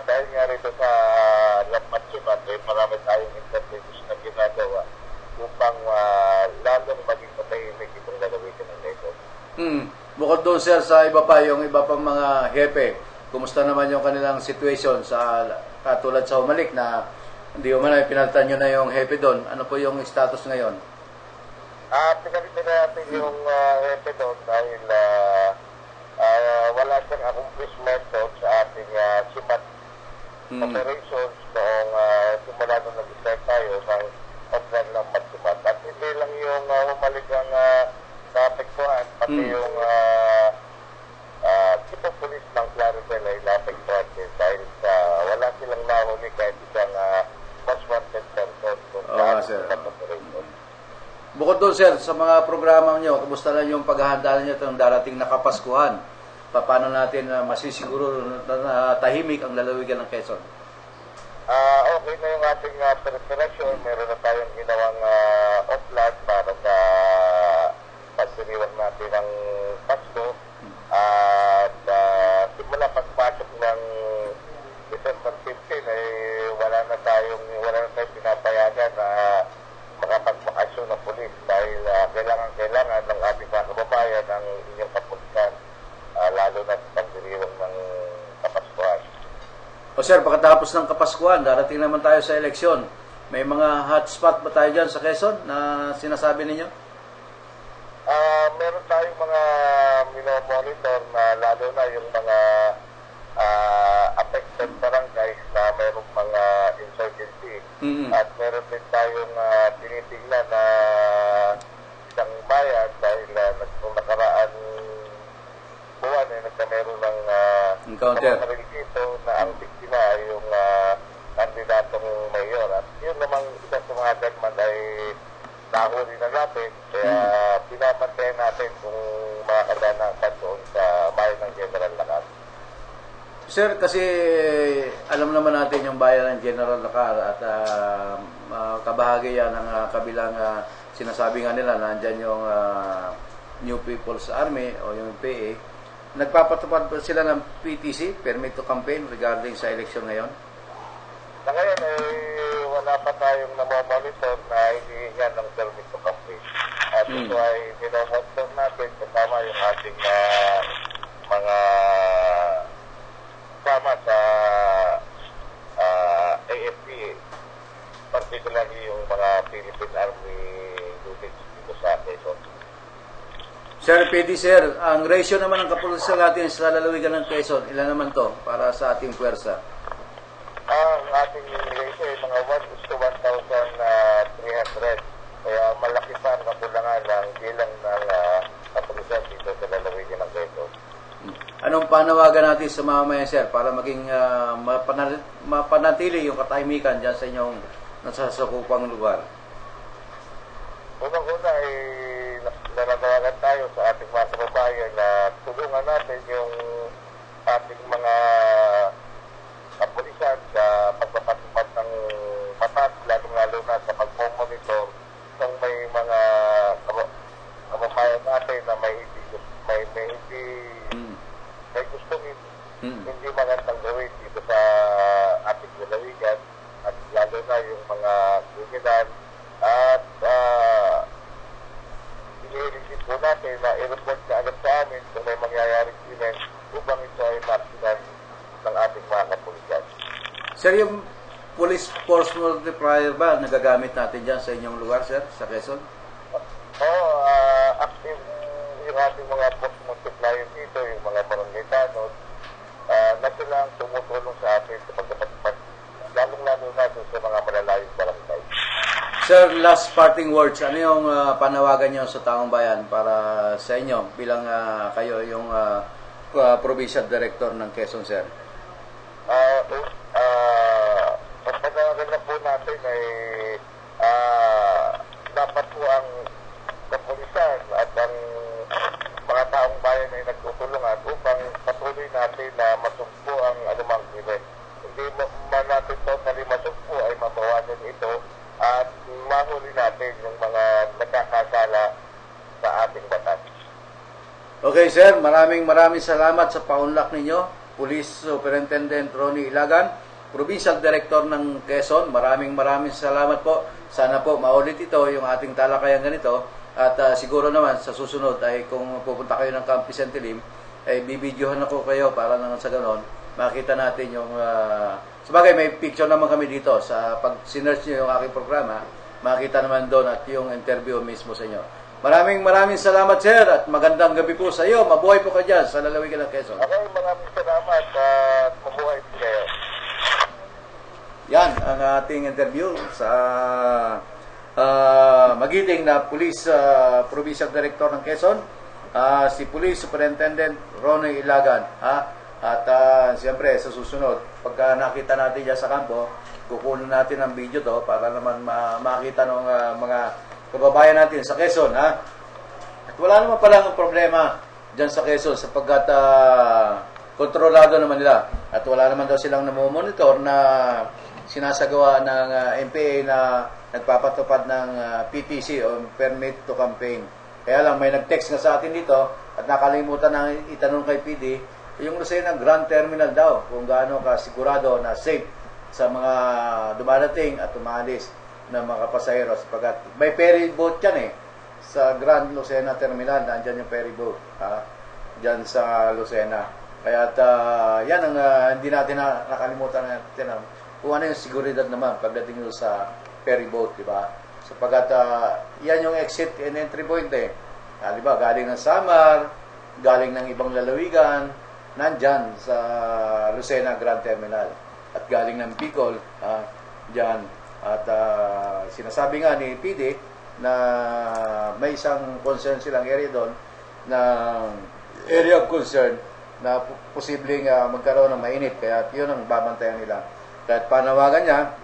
Dahil nga rito sa Lambat Sibat, marami tayong interventions na ginagawa upang lalong maging matahimik itong lalawigan ng Quezon. Bukod doon, sir, sa iba pang mga hepe, kumusta naman yung kanilang situation sa katulad sa Humalik na hindi man ay pinalitan nyo na yung hepe doon. Ano po yung status ngayon? Pinalitan na natin yung hepe doon dahil wala siyang accomplishment doon sa ating sibat operations noong simula nung nag-start tayo sa Uplan Lambat Sibat. At hindi lang yung Humalik ang naapektuhan, pati yung Chief of Police ng Claribel ay naapektuhan din dahil wala silang nahuli kahit isang most wanted person kung sir. Bukod doon, sir, sa mga programa nyo, kumusta na yung paghahanda nyo itong darating na Kapaskuhan? Paano natin masisiguro na tahimik ang lalawigan ng Quezon? Okay na yung ating preparation. Meron na tayong ginawang offline para sa pagdiriwang natin ng Pasko. At simula pagpasok ng December 15 ay wala na tayong pinapayagan na makapagpakasyon ng pulis dahil kailangan ng ating mga kababayan ng inyong kapulisan lalo na sa pagdiriwang ng Kapaskuhan. O sir, pagkatapos ng Kapaskuhan, darating naman tayo sa eleksyon. May mga hotspot ba tayo dyan sa Quezon na sinasabi ninyo? Meron tayong mga minomonitor na lalo na yung mga affected barangays na mayroong mga insurgency. At meron din tayong tinitingnan na isang bayan dahil nung nakaraan buwan ay nagkameron ng encounter dito na ang biktima ay yung kandidatong mayor. At yun namang isa sa mga gunman ay nahuli na natin. Kaya pinapantayan natin kung mga kadanasan doon sa bayan ng General Lacar. Sir, kasi alam naman natin yung bayan ng General Lacar at kabahagi yan ng kabilang sinasabi nga nila nandyan yung New People's Army o yung PA, nagpapatupad pa sila ng PTC, Permit to Campaign, regarding sa election ngayon? Sa ngayon, wala pa tayong namomonitor na hinihingan ng permit to campaign. At ito ay minomonitor natin kasama yung ating mga kasama sa AFP, particularly yung mga Philippine Army units dito sa Quezon. Sir, PD sir, ang ratio naman ng kapulisan natin sa lalawigan ng Quezon, ilan naman to para sa ating puwersa? Ang ating ratio ay mga 1:1,300. Kaya malaki pa ang kapulangan ng bilang ng kapulisan dito sa lalawigan ng Quezon. Anong panawagan natin sa mamamayan, sir, para maging mapanatili yung katahimikan dyan sa inyong nasasakupang lugar? Unang-una ay nananawagan tayo sa ating mga kababayan na tulungan natin yung ating mga kapulisan sa pagpapatupad ng batas, lalo na sa pagmomonitor kung may mga kababayan natin na may gustong hindi magandang gawin dito sa ating lalawigan, at lalo na yung mga kriminal, at iniilisip po natin na i-report na agad sa amin kung may mangyayaring krimen upang ito ay maksinan ng ating mga kapulisan. Sir, yung police force multiplier ba nagagamit natin dyan sa inyong lugar, sir, sa Quezon? Active yung ating mga force multiplier dito, yung mga barangay tanod, na silang tumutulong sa atin sa pagkapatupad, lalong-lalo na sa mga malalayong barangay. Sir, last parting words, ano yung panawagan nyo sa taong bayan para sa inyo bilang kayo yung provincial director ng Quezon, sir? Ang panawagan na po natin ay dapat po ang kapulisan at ang mga taong bayan ay nagtutulungan upang patuloy natin na masugpo ang anumang krimen. Hindi man natin totally masugpo ay mabawasan ito at mahuli natin yung mga nagkakasala sa ating batas. Okay, sir, maraming salamat sa paunlak ninyo. Police Superintendent Ronnie Ilagan, Provincial Director ng Quezon, maraming salamat po. Sana po maulit ito yung ating talakayan ganito, at siguro naman sa susunod ay kung pupunta kayo ng Camp Vicente Lim, ay bibidyohan ako kayo para naman sa ganon makita natin yung sabagay may picture naman kami dito sa pag sinearch nyo yung aking programa, makita naman doon at yung interview mismo sa inyo. Maraming salamat, sir, at magandang gabi po sa iyo. Mabuhay po ka dyan sa lalawigan ng Quezon. Okay, maraming salamat at mabuhay po kayo. Yan ang ating interview sa magiting na Police Provincial Director ng Quezon, si Police Superintendent Ronnie Ilagan. At siyempre, sa susunod, pagka nakita natin dyan sa kampo, kukunin natin ang video to para naman makita ng mga kababayan natin sa Quezon. At wala naman palang problema dyan sa Quezon sapagkat kontrolado naman nila. At wala naman daw silang namomonitor na sinasagawa ng MPA na nagpapatupad ng PTC o Permit to Campaign. Kaya lang may nag-text nga sa atin dito at nakalimutan na itanong kay PD yung Lucena Grand Terminal daw kung gaano ka sigurado na safe sa mga dumadating at umalis na mga pasahero sapagkat may ferry boat yan sa Grand Lucena Terminal, nandyan yung ferry boat dyan sa Lucena. Kaya yan ang hindi natin nakalimutan natin kung ano yung seguridad naman pagdating sa ferry boat, di ba? Sapagkat yan yung exit and entry point di ba? Galing ng Samar, galing ng ibang lalawigan, nandyan sa Lucena Grand Terminal, at galing ng Bicol dyan. At sinasabi nga ni PD na may isang concern silang area doon na area of concern na posibleng magkaroon ng mainit, kaya yun ang babantayan nila. Kahit panawagan niya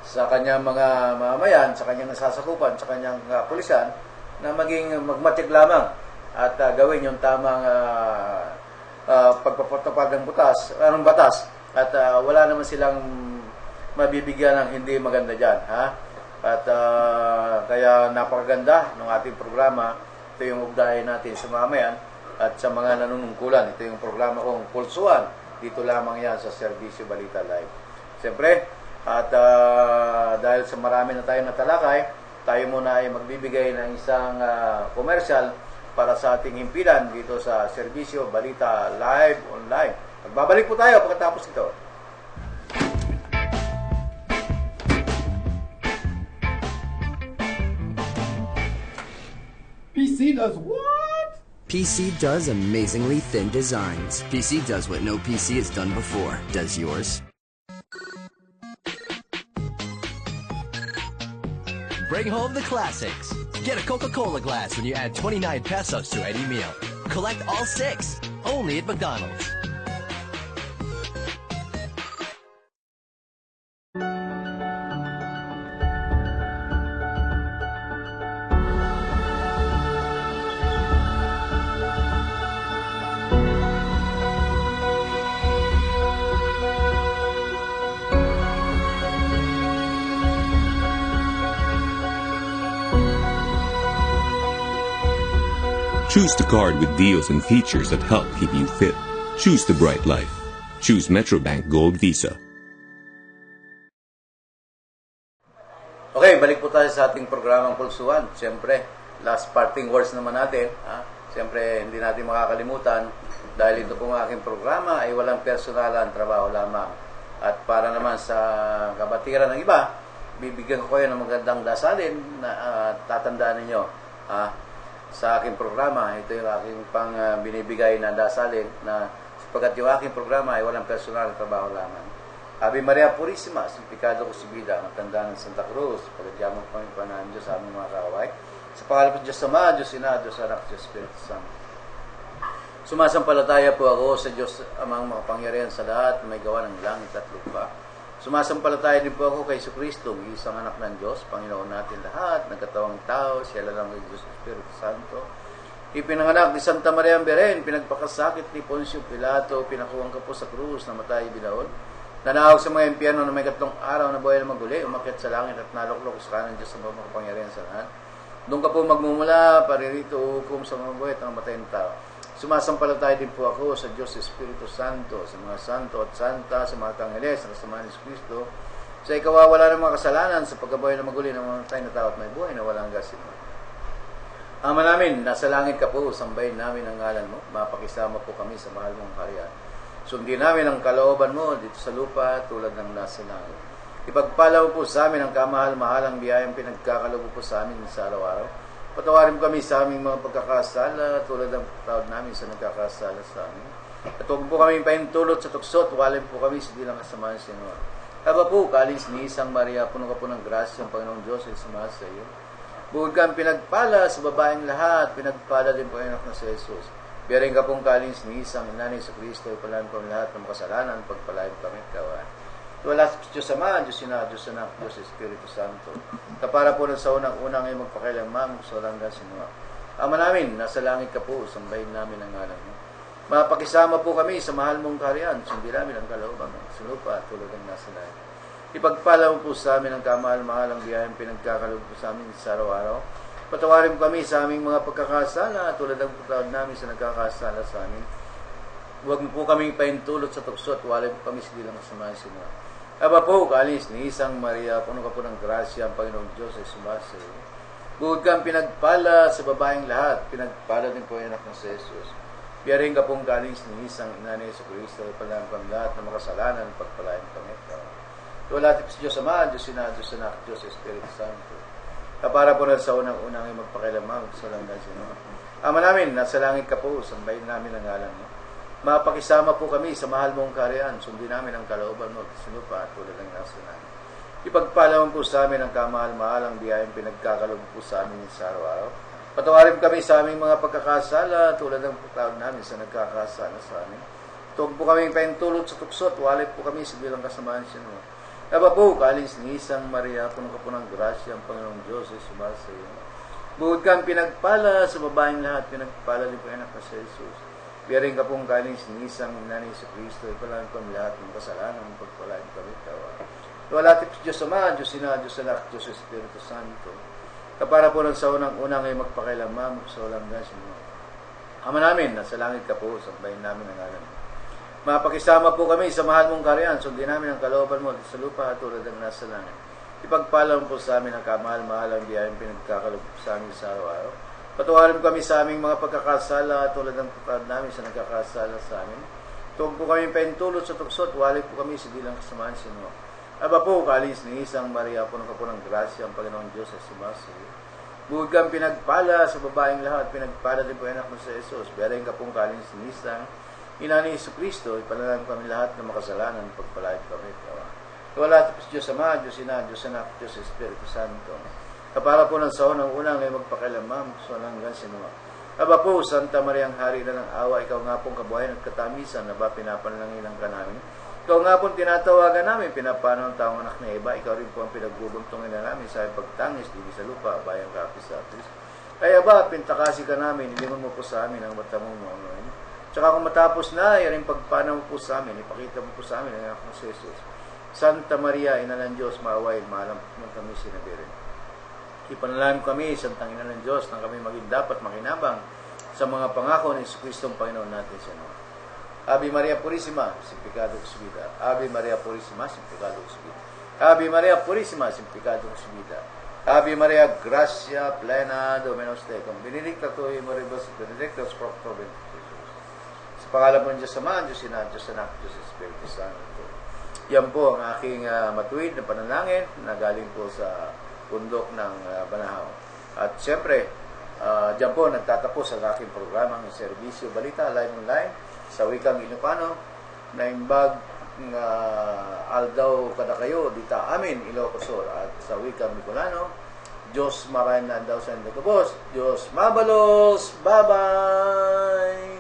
sa kanyang mga mamamayan, sa kanyang nasasakupan, sa kanyang pulisan, na maging magmatik lamang at gawin yung tamang pagpapatupad ng batas, at wala naman silang mabibigyan ng hindi maganda dyan. At kaya napakaganda ng ating programa. Ito yung ugnayan natin sa mamayan at sa mga nanunungkulan. Ito yung programa kong Pulsuan. Dito lamang yan sa Serbisyo Balita Live. Siyempre, at dahil sa marami na tayong natalakay, tayo muna ay magbibigay ng isang commercial para sa ating himpilan dito sa Serbisyo Balita Live Online. Magbabalik po tayo pagkatapos ito. PC does what? PC does amazingly thin designs. PC does what no PC has done before. Does yours? Bring home the classics. Get a Coca-Cola glass when you add 29 pesos to any meal. Collect all 6. Only at McDonald's. Choose the card with deals and features that help keep you fit. Choose the bright life. Choose Metrobank Gold Visa. Okay, balik po tayo sa ating programang Pulsuan. Siyempre, last parting words naman natin. Siyempre, hindi natin makakalimutan dahil ito pong aking programa ay walang personalan, trabaho lamang. At para naman sa kabatiran ng iba, bibigyan ko kayo ng magandang dasalin na tatandaan ninyo. Sa aking programa, ito yung aking pang binibigay na dasalin na sapagkat yung aking programa ay walang personal na trabaho lamang. Ave Maria Purisima, Simplificado Kusibida, Matanda ng Santa Cruz, pagkatiyamang kami panahan Diyos sa aming mga kaway. Sa pangalan po Diyos Ama, Diyos Ina, Diyos Anak, Diyos Espiritu Santo. Sumasampalataya po ako sa Diyos Amang makapangyarihan sa lahat, may gawa ng langit at lupa. Sumasampalataya din po ako kay Jesucristo, isang anak ng Diyos, Panginoon natin lahat, nagkatawang tao, siya lang kay Diyos Espiritu Santo. Ipinanganak ni Santa Maria Beren, pinagpakasakit ni Poncio Pilato, pinakuwang ka po sa krus, namatay binaon. Nanahog sa mga impyerno na may 3 araw na buhay na maguli, umakyat sa langit at naluklok sa kanan ng Diyos sa makapangyarihan sa lahat. Doon ka po magmumula, paririto, hukom sa mga buhay at ang matay ng tao. Sumasampalataya din po ako sa Diyos Espiritu Santo, sa mga santo at santa, sa mga tangheles, sa kasama ni Kristo, sa ikawawala ng mga kasalanan, sa pagkabuhay na maguli ng mga matay na tao at may buhay na walang gasin. Ama namin, nasa langit ka po, sambahin namin ang ngalan mo, mapakisama po kami sa mahal mong kaharian. Sundin namin ang kalooban mo dito sa lupa tulad ng nasa langit. Ipagpalaw po sa amin ang kamahal-mahalang biyayang pinagkakalob po sa amin sa araw-araw. Patawarin mo kami sa aming mga pagkakasala tulad ng tawad namin sa nagkakasala sa amin. At huwag po kami pahintulot sa tukso at walin po kami sa dilang kasamaan sa inyo. Haba po, kalis ni Isang Maria, puno ka po ng grasya ang Panginoong Diyos ay sumaha sa iyo. Bukod kang pinagpala sa babaeng lahat, pinagpala din po ang anak na si Jesus. Biyaring ka pong kalis ni Isang Inanay sa Kristo, ipalaan po ang lahat ng makasalanan, pagpalain kami kawan. Wala sa Diyos Ama, Diyos Ina, Diyos Anak, Diyos Espiritu Santo. Kapara po na sa unang-unang ay magpakailanman, sa langgang sinuha. Ama namin, nasa langit ka po, sambahin namin ang ngalan mo. Mapakisama po kami sa mahal mong kaharian, sundin namin ang kalooban mo, sa lupa, tulad ng nasa langit. Ipagpala mo po sa amin ang kamahal-mahal ang biyayang pinagkakaloob po sa amin sa araw-araw. Patawarin mo kami sa aming mga pagkakasala, tulad ng patawad namin sa nagkakasala sa amin. Huwag mo po kaming pahintulot sa tukso at walay po kami sa dilang kasamaan sinuha. Aba po, kalis ni Isang Maria, puno ka po ng grasya, ang Panginoong Diyos ay sumaha sa iyo. Bukod kang pinagpala sa babaeng lahat, pinagpala din po ang anak ng si Jesus. Biyaring ka pong kalis ni Isang Inanay sa Kristo, ipalaan po ang lahat ng makasalanan, pagpalain kami. Wala sa Diyos Ama, Diyos Ina, Diyos Anak, Diyos Espiritu Santo. Kapara po na sa unang-unang ay magpakailamang sa langgang sinuha. Ama namin, nasa langit ka po, sambahin namin ang ngalan mo. Mapakisama po kami sa mahal mong kaharian, sundin namin ang kalooban mo sa lupa tulad ng nasa langit. Ipagpalawan po sa amin ang kamahal-mahal ang biyayang pinagkakalob po sa amin sa araw-araw. Patawarin kami sa aming mga pagkakasala tulad ng patawad namin sa nagkakasala sa amin. Tuwag po kami pahintulot sa tukso at walay po kami sa bilang kasamaan sinuha. Aba po, kalis ni Isang Maria, puno ka po ng grasya, ang Panginoong Diyos ay sumaha sa iyo. Bukod kang pinagpala sa babaeng lahat, pinagpala din po ang anak na si Jesus. Biyaring ka pong kalis ni Isang Inanay sa Kristo, ipalaan po ang lahat ng kasalanan, pagpalain kami kawa. Wala tip Diyos Ama, Diyos Ina, Diyos Anak, Diyos Espiritu Santo. Kapara po ng sa unang-unang ay magpakailanman, sa walang gas. Ama namin, nasa langit ka po, sambahin namin ang ngalan mo. Mapakisama po kami sa mahal mong karyan, sundin namin ang kalooban mo sa lupa at tulad ng nasa langit. Ipagpala mo po sa amin ang kamahal-mahal ang biyayang pinagkakaloob sa amin sa araw-araw. Patawarin po kami sa aming mga pagkakasala tulad ng pagkakad namin sa nagkakasala sa amin. Tuwag po kami paintulot sa tuksot, walay po kami sa dilang kasamaan sino. Aba po, kalis ni Isang Maria, puno ka po ng grasya, ang Panginoong Diyos ay sumasa iyo. Bukod kang pinagpala sa babaeng lahat, pinagpala din po anak mo sa Jesus. Biyalain ka pong kalis ni Isang, ina ni Jesu Cristo, ipanalang kami lahat ng makasalanan, pagpalayat kami. Wala tapos Diyos Ama, Diyos Ina, Diyos Anak, Diyos Espiritu Santo. Kapara po ng sa unang-unang ay magpakailanman, so hanggang sinuwa. Aba po, Santa Maria, ang hari na ng awa, ikaw nga pong kabuhayan at katamisan na ba pinapanalangin ka namin? Ikaw nga pong tinatawagan namin, pinapano ang taong anak na iba, ikaw rin po ang pinagbubuntungan na namin sa pagtangis, dini sa lupa, bayang kapis sa atis. Kaya ba, pintakasi ka namin, ilingon mo po sa amin ang mata mong mga. Tsaka kung matapos na, yaring pagpanaw mo po sa amin, ipakita mo po sa amin ang anak ng Jesus. Santa Maria, Ina ng Diyos, maawain, maalam ng kami sinabirin. Ipanalangin kami, Santang Ina ng Diyos, nang kami maging dapat makinabang sa mga pangako ni Jesucristo ang Panginoon natin sa mga. Ave Maria Purísima, sin pecado concebida. Ave Maria Purísima, sin pecado concebida. Ave Maria Purísima, sin pecado concebida. Ave Maria Gracia Plena, Dominus Tecum. Benedicta tu in moribus, benedictus fructus ventris Jesus. Sa pangalan po ng Diyos Ama, Diyos Ina, Diyos Anak, Diyos Espiritu Santo. Yan po ang aking matuwid na panalangin na galing po sa bundok ng Banahaw. At siyempre, dyan po nagtatapos ang aking programang Serbisyo Balita Live Online sa wikang Ilocano na imbag aldaw kada kayo dita amin Ilocos Sur at sa wikang Bicolano Diyos maraming na daw sa inyo kapos Diyos mabalos, bye-bye.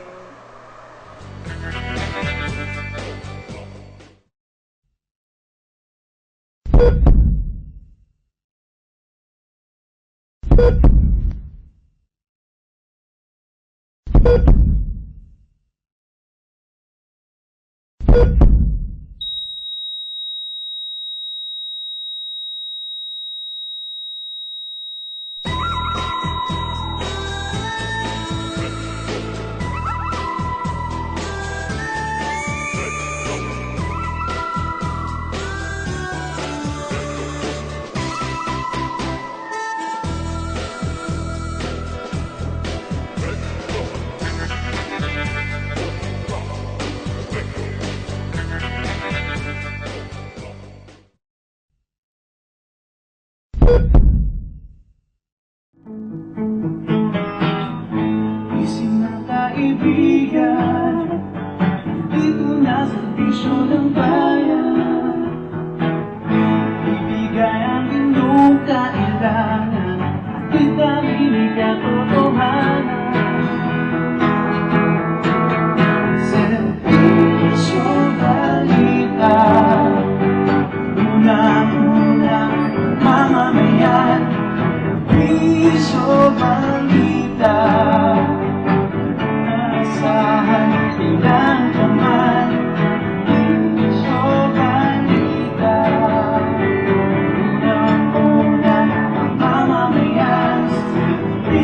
Isip na kaibigan, dito na sa bisyo ng